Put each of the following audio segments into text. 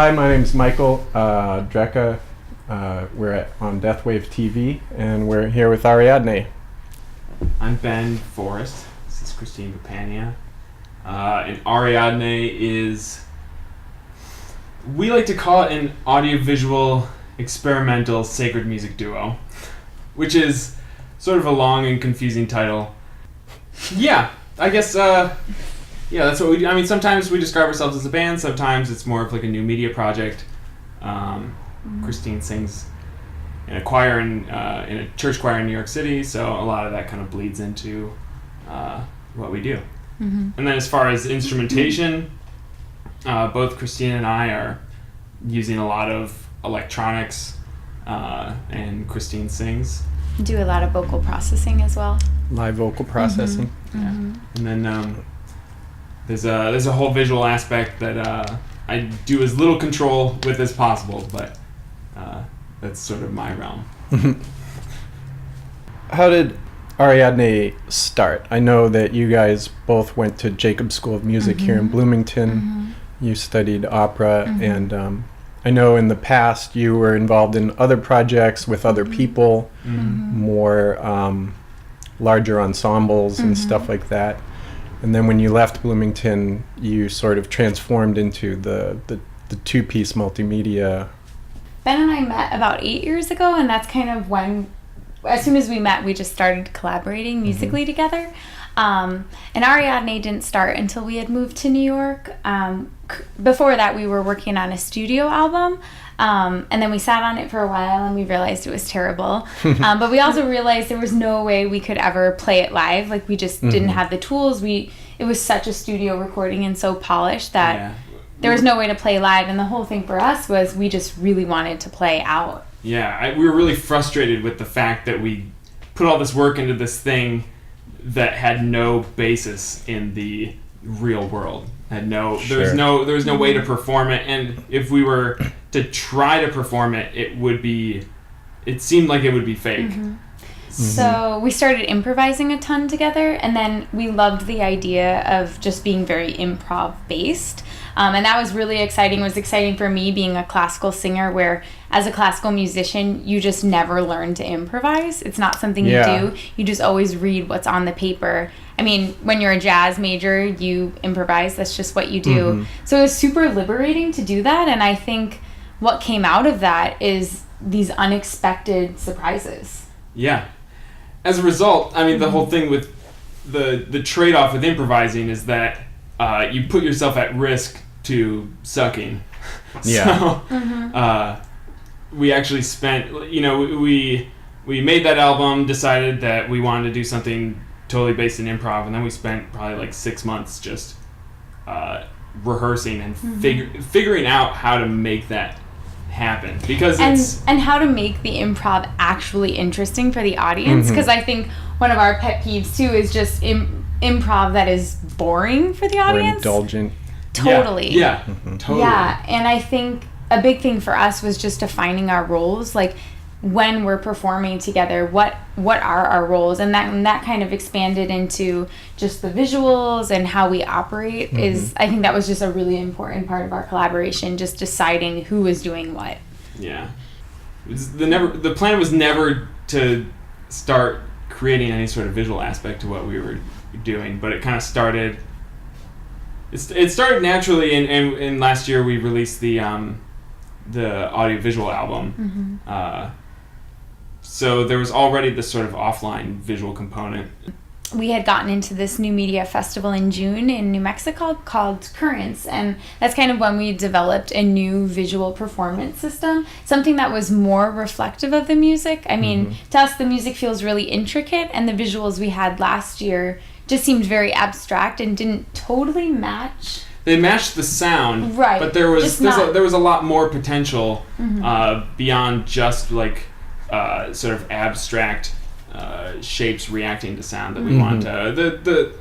Hi, my name's Mkl Drekka. We're on Deathwave TV, and we're here with Ariadne. I'm Ben Forest. This is Christine Papania. And Ariadne is, we like to call it an audiovisual experimental sacred music duo, which is sort of a long and confusing title. Yeah, I guess, that's what we do. I mean, sometimes we describe ourselves as a band, sometimes it's more of like a new media project. Christine sings in a choir in a church choir in New York City, so a lot of that kind of bleeds into what we do. Mm-hmm. And then as far as instrumentation, both Christine and I are using a lot of electronics, and Christine sings. Do a lot of vocal processing as well. Live vocal processing. Mm-hmm. Yeah. Mm-hmm. And then there's a whole visual aspect that I do as little control with as possible, but that's sort of my realm. How did Ariadne start? I know that you guys both went to Jacobs School of Music here in Bloomington. Mm-hmm. You studied opera, and I know in the past you were involved in other projects with other people, more larger ensembles and stuff like that. And then when you left Bloomington, you sort of transformed into the two-piece multimedia. Ben and I met about 8 years ago, and that's kind of when, as soon as we met, we just started collaborating musically together. And Ariadne didn't start until we had moved to New York. Before that, we were working on a studio album, and then we sat on it for a while, and we realized it was terrible. But we also realized there was no way we could ever play it live. Like, we just didn't have the tools. It was such a studio recording and so polished that there was no way to play live. And the whole thing for us was we just really wanted to play out. Yeah, we were really frustrated with the fact that we put all this work into this thing that had no basis in the real world. There was no way to perform it, and if we were to try to perform it, it seemed like it would be fake. So we started improvising a ton together, and then we loved the idea of just being very improv based. And that was really exciting. It was exciting for me being a classical singer, where as a classical musician, you just never learn to improvise. It's not something you do. You just always read what's on the paper. I mean, when you're a jazz major, you improvise. That's just what you do. So it was super liberating to do that. And I think what came out of that is these unexpected surprises. Yeah. As a result, I mean, the whole thing with the trade-off with improvising is that you put yourself at risk to sucking. Yeah. So we actually spent, we made that album, decided that we wanted to do something totally based in improv, and then we spent probably like 6 months just rehearsing and figuring out how to make that happen, because and how to make the improv actually interesting for the audience, because I think one of our pet peeves too is just improv that is boring for the audience. Or indulgent. Totally. Yeah. Totally. Yeah, and I think a big thing for us was just defining our roles, like when we're performing together, what are our roles, and that kind of expanded into just the visuals and how we operate. I think that was just a really important part of our collaboration, just deciding who was doing what. Yeah. The plan was never to start creating any sort of visual aspect to what we were doing, but it kind of started. It started naturally, and last year we released the audiovisual album. So there was already this sort of offline visual component. We had gotten into this new media festival in June in New Mexico called Currents, and that's kind of when we developed a new visual performance system, something that was more reflective of the music. I mean, to us, the music feels really intricate, and the visuals we had last year just seemed very abstract and didn't totally match. They matched the sound, right? But there was a lot more potential beyond just like sort of abstract shapes reacting to sound that we wanted to.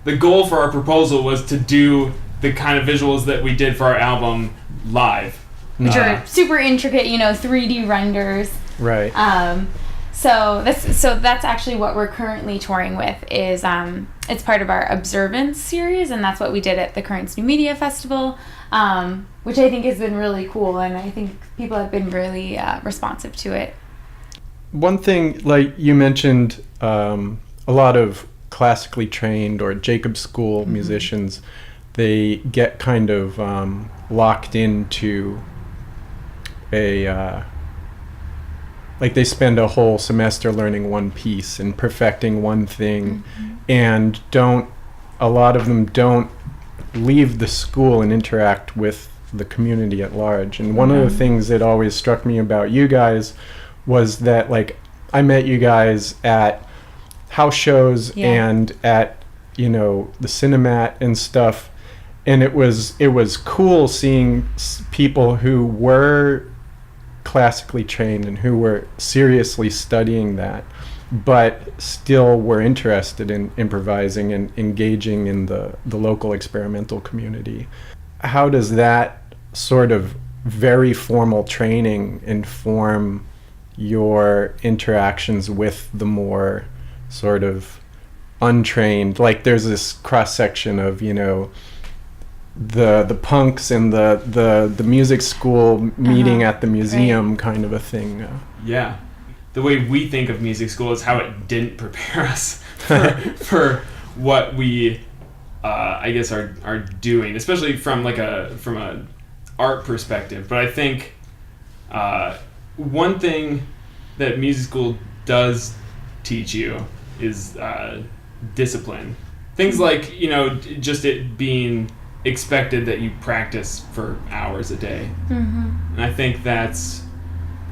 The goal for our proposal was to do the kind of visuals that we did for our album live, which are super intricate, 3D renders. Right. That's actually what we're currently touring with. Is it's part of our Observance series, and that's what we did at the Currents New Media Festival, which I think has been really cool, and I think people have been really responsive to it. One thing, like you mentioned, a lot of classically trained or Jacob School musicians, they get kind of locked into like they spend a whole semester learning one piece and perfecting one thing, and a lot of them don't leave the school and interact with the community at large. And one of the things that always struck me about you guys was that, like, I met you guys at house shows and at, you know, the Cinemat and stuff, and it was cool seeing people who were classically trained and who were seriously studying that, but still were interested in improvising and engaging in the local experimental community. How does that sort of very formal training inform your interactions with the more sort of untrained? Like, there's this cross section of, you know, the punks and the music school meeting at the museum, kind of a thing. Yeah, the way we think of music school is how it didn't prepare us for what we I guess are doing, especially from a art perspective. But I think one thing that music school does teach you is discipline. Things like, you know, just it being expected that you practice for hours a day. And I think that's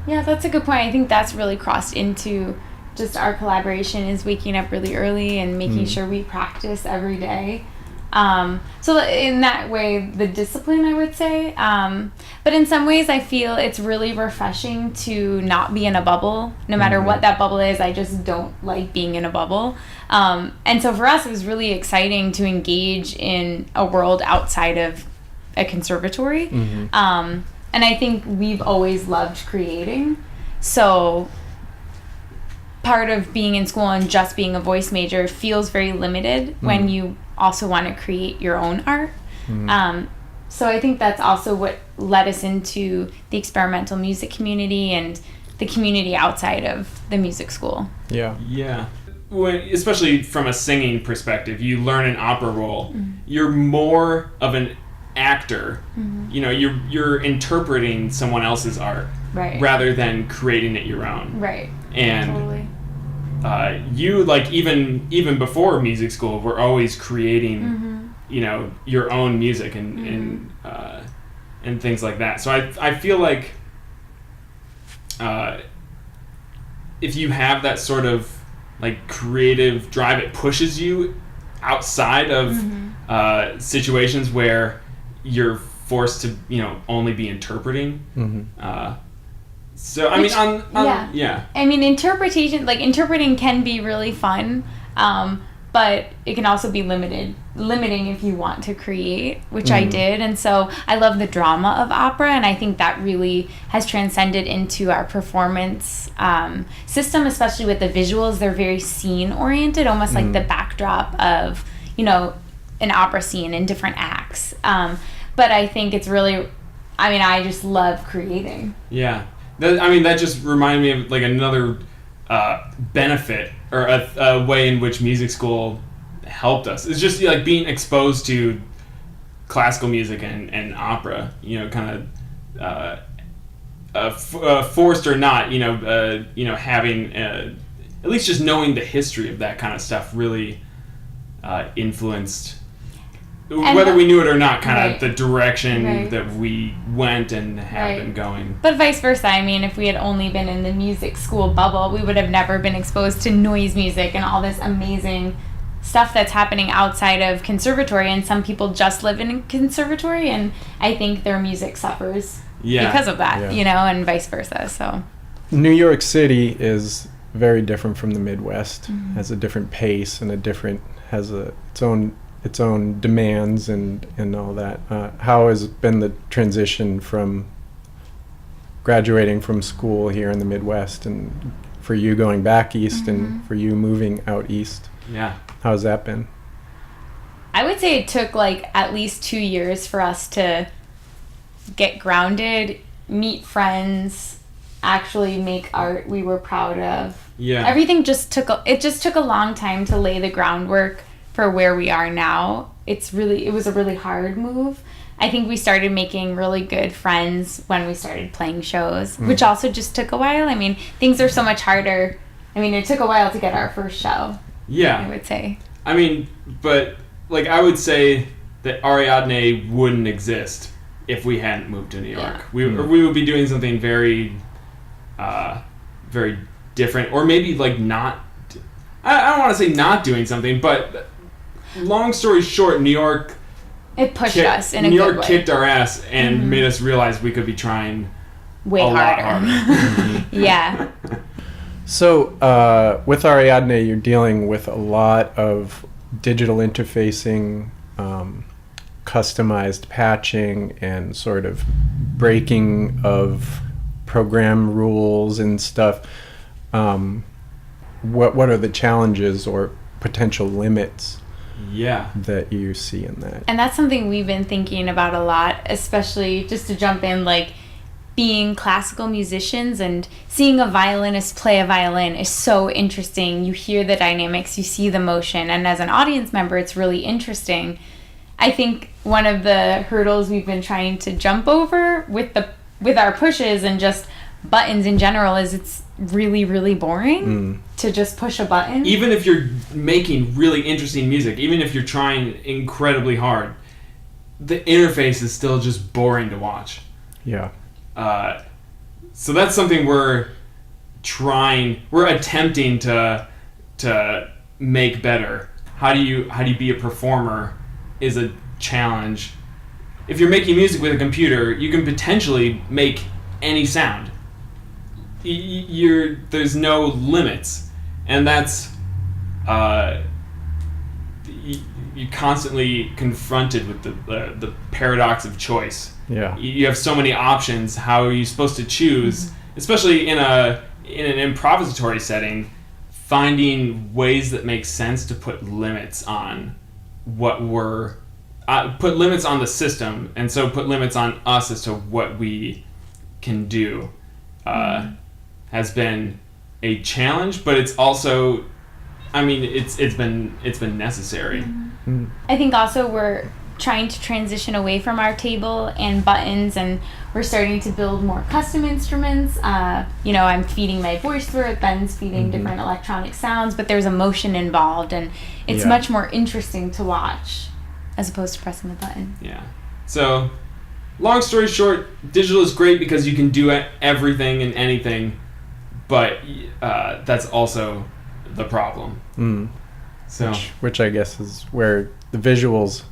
a good point. I think that's really crossed into just our collaboration, is waking up really early and making sure we practice every day. So in that way, the discipline, I would say. But in some ways, I feel it's really refreshing to not be in a bubble. No matter what that bubble is, I just don't like being in a bubble. And so for us, it was really exciting to engage in a world outside of a conservatory. And I think we've always loved creating. So part of being in school and just being a voice major feels very limited when you also want to create your own art. So I think that's also what led us into the experimental music community and the community outside of the music school. Yeah. Especially from a singing perspective, you learn an opera role. You're more of an actor. You know, you're interpreting someone else's art rather than creating it your own. And totally. You, like, even before music school, were always creating, you know, your own music and things like that. So I feel like if you have that sort of like creative drive, it pushes you outside of situations where you're forced to, you know, only be interpreting. So I mean, I mean, interpreting can be really fun, but it can also be limiting if you want to create, which I did. And so I love the drama of opera, and I think that really has transcended into our performance system, especially with the visuals. They're very scene oriented, almost like the backdrop of, you know, an opera scene in different acts. But I think it's really, I mean, I just love creating. Yeah. That just reminded me of like another benefit or a way in which music school helped us. It's just like being exposed to classical music and opera, you know, kind of forced or not, you know, having at least just knowing the history of that kind of stuff really influenced, whether we knew it or not, kind of the direction that we went and have been going. But vice versa. I mean, if we had only been in the music school bubble, we would have never been exposed to noise music and all this amazing stuff that's happening outside of conservatory. And some people just live in a conservatory, and I think their music suffers because of that, you know, and vice versa. So New York City is very different from the Midwest. Has a different pace and has its own demands and all that. How has been the transition from graduating from school here in the Midwest and for you going back east and for you moving out east. Yeah. How's that been? I would say it took like at least 2 years for us to get grounded, meet friends, actually make art we were proud of. Yeah. Everything just took a long time to lay the groundwork for where we are now. It was a really hard move. I think we started making really good friends when we started playing shows, which also just took a while. I mean, things are so much harder. I mean, it took a while to get our first show. Yeah. I would say. I mean, but like I would say that Ariadne wouldn't exist if we hadn't moved to New York. Yeah. We would be doing something very, very different, or maybe like not. I don't want to say not doing something, but long story short, New York. It pushed us in a New good York way. kicked our ass and made us realize we could be trying way a lot harder. Yeah. So with Ariadne, you're dealing with a lot of digital interfacing, customized patching, and sort of breaking of program rules and stuff. What are the challenges or potential limits that you see in that? And that's something we've been thinking about a lot, especially just to jump in, like being classical musicians and seeing a violinist play a violin is so interesting. You hear the dynamics, you see the motion, and as an audience member, it's really interesting. I think one of the hurdles we've been trying to jump over with our pushes and just buttons in general is it's really, really boring to just push a button. Even if you're making really interesting music, even if you're trying incredibly hard, the interface is still just boring to watch. Yeah. So that's something we're attempting to make better. How do you be a performer is a challenge. If you're making music with a computer, you can potentially make any sound. There's no limits, and that's you're constantly confronted with the paradox of choice. Yeah. You have so many options. How are you supposed to choose, especially in an improvisatory setting? Finding ways that make sense to put limits on put limits on the system, and so put limits on us as to what we can do. Has been a challenge, but it's also, I mean, it's been necessary. I think also we're trying to transition away from our table and buttons, and we're starting to build more custom instruments. I'm feeding my voice through it, Ben's feeding different electronic sounds, but there's emotion involved, and it's much more interesting to watch as opposed to pressing the button. Yeah. So, long story short, digital is great because you can do everything and anything, but that's also the problem. So, which I guess is where the visuals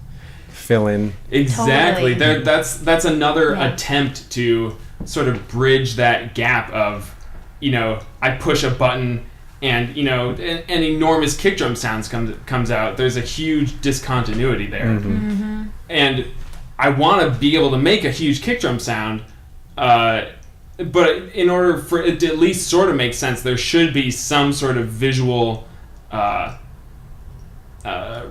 fill in. Exactly. Totally. That's another attempt to sort of bridge that gap of, I push a button and, an enormous kick drum sound comes out. There's a huge discontinuity there. And I want to be able to make a huge kick drum sound, but in order for it to at least sort of make sense, there should be some sort of visual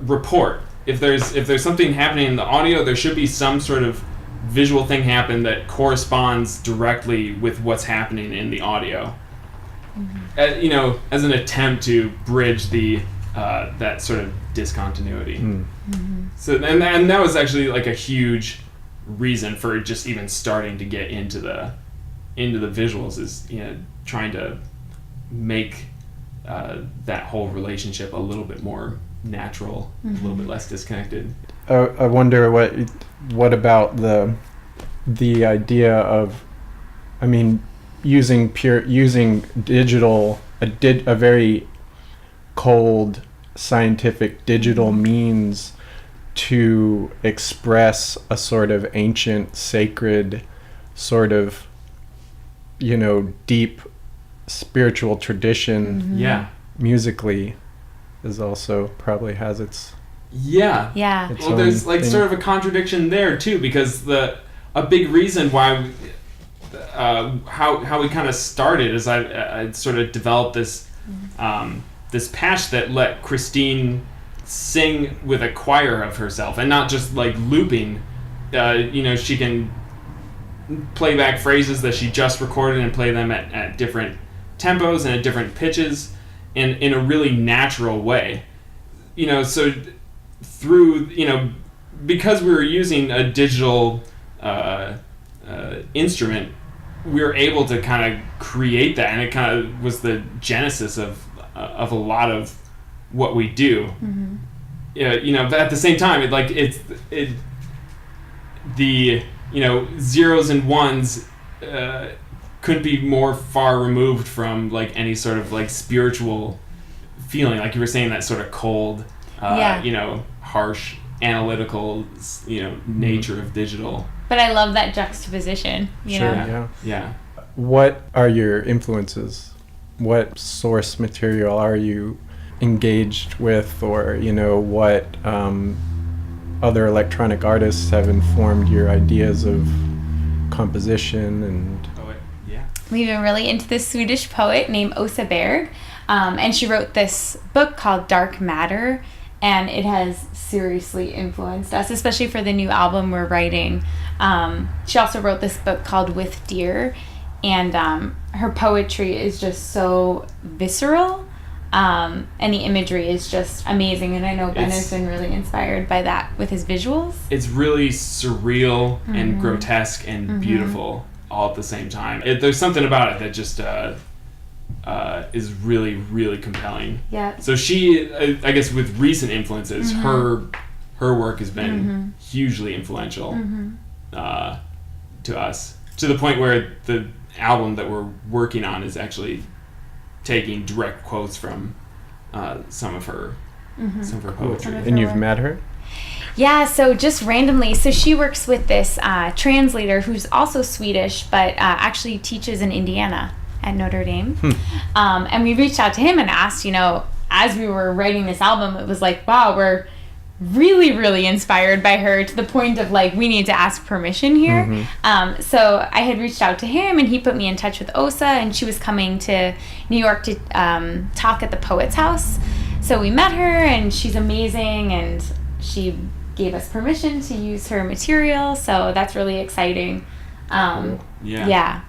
report. If there's something happening in the audio, there should be some sort of visual thing happen that corresponds directly with what's happening in the audio. As an attempt to bridge the that sort of discontinuity. So and that was actually like a huge reason for just even starting to get into the visuals, is trying to make that whole relationship a little bit more natural, a little bit less disconnected. I wonder what about the idea of, I mean, using digital, a very cold scientific digital means to express a sort of ancient, sacred, sort of, deep spiritual tradition. Musically is also probably has its its well, there's own thing. sort of a contradiction there too, because a big reason why how we kind of started is I sort of developed this this patch that let Christine sing with a choir of herself, and not just like looping. She can play back phrases that she just recorded and play them at different tempos and at different pitches, and in a really natural way. So through because we were using a digital instrument, we were able to kind of create that, and it kind of was the genesis of a lot of what we do. Mm-hmm. But at the same time, the zeros and ones couldn't be more far removed from like any sort of like spiritual feeling, like you were saying, that sort of cold, harsh, analytical, nature of digital. But I love that juxtaposition. Sure. know? Yeah. What are your influences? What source material are you engaged with, or what other electronic artists have informed your ideas of composition and? We've been really into this Swedish poet named Åsa Berg, and she wrote this book called Dark Matter, and it has seriously influenced us, especially for the new album we're writing. She also wrote this book called With Deer, and her poetry is just so visceral, and the imagery is just amazing, and I know Ben has been really inspired by that with his visuals. It's really surreal and grotesque and beautiful all at the same time. There's something about it that just is really, really compelling. Yeah. So she, I guess with recent influences, her work has been hugely influential to us, to the point where the album that we're working on is actually taking direct quotes from some of her poetry. And you've met her? Yeah, so just randomly. So she works with this translator who's also Swedish, but actually teaches in Indiana at Notre Dame. And we reached out to him and asked, as we were writing this album, it was like, wow, we're really, really inspired by her, to the point of like, we need to ask permission here. So I had reached out to him, and he put me in touch with Åsa, and she was coming to New York to talk at the Poets House. So we met her, and she's amazing, and she gave us permission to use her material, so that's really exciting. Yeah.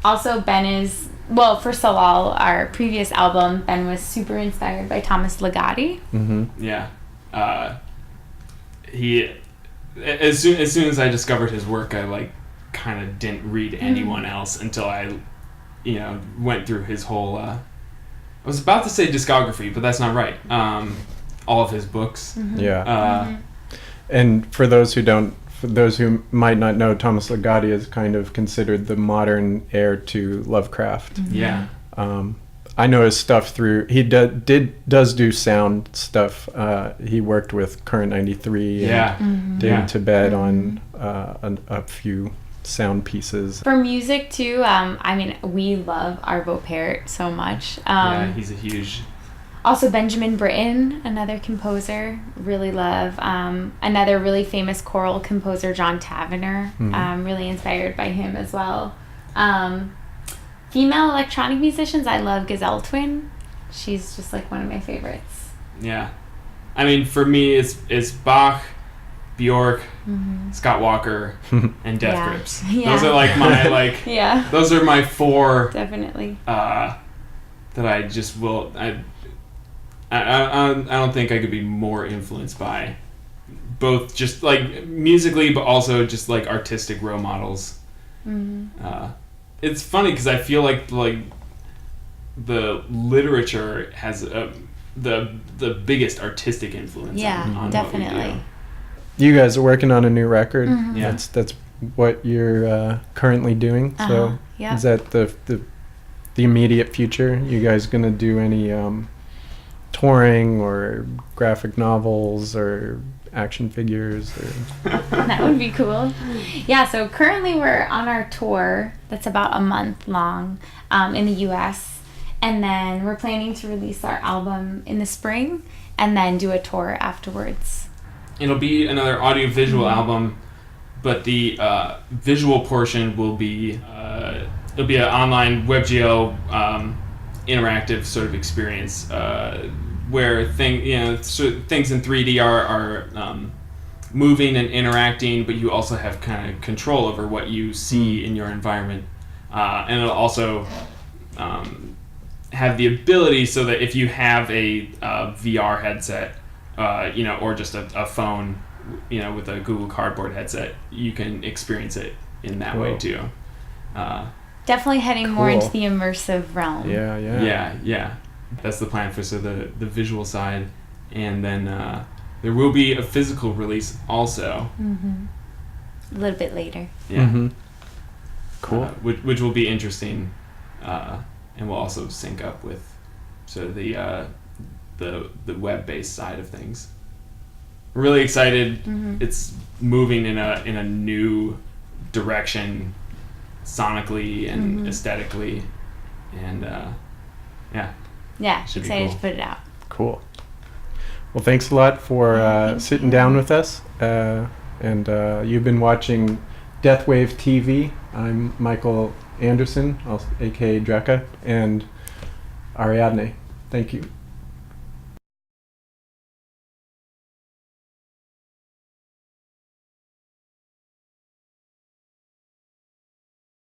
Also, Ben is, for Salal, our previous album, Ben was super inspired by Thomas Ligotti. Yeah. He, as soon as I discovered his work, I kind of didn't read anyone else until I, went through his whole. I was about to say discography, but that's not right. All of his books. Yeah. And for those who might not know, Thomas Ligotti is kind of considered the modern heir to Lovecraft. Yeah. I know his stuff through. He does do sound stuff. He worked with Current 93 and David Tibet on a few sound pieces. For music too, we love Arvo Pärt so much. He's a huge. Also Benjamin Britten, another composer, really love. Another really famous choral composer, John Tavener, really inspired by him as well. Female electronic musicians, I love Gazelle Twin. She's just one of my favorites. Yeah. For me, it's Bach, Bjork, Scott Walker, and Death Grips. Yeah. Those are my those are my four. Definitely. That I just will. I don't think I could be more influenced by, both just musically, but also just artistic role models. It's funny because I feel like the literature has the biggest artistic influence. On definitely. What we do. You guys are working on a new record. Yeah. That's what you're currently doing. So is that the immediate future? You guys gonna do any touring or graphic novels or action figures? That would be cool. Yeah, so currently we're on our tour that's about a month long in the US, and then we're planning to release our album in the spring and then do a tour afterwards. It'll be another audio-visual album, but the visual portion will be it'll be an online WebGL interactive sort of experience where things in 3D are moving and interacting, but you also have kind of control over what you see in your environment, and it'll also have the ability so that if you have a VR headset, or just a phone, with a Google Cardboard headset, you can experience it in that way too. Definitely heading more Cool. into the immersive realm. Yeah. That's the plan for the visual side, and then there will be a physical release also. A little bit later. Yeah. Mm-hmm. Cool. Which will be interesting, and will also sync up with sort of the web-based side of things. Really excited. It's moving in a new direction, sonically and aesthetically, and Yeah, Should be excited cool. to put it out. Cool. Well, thanks a lot for Thank sitting you. down with us. And you've been watching Deathwave TV. I'm Mkl Anderson, aka Drekka, and Ariadne. Thank you.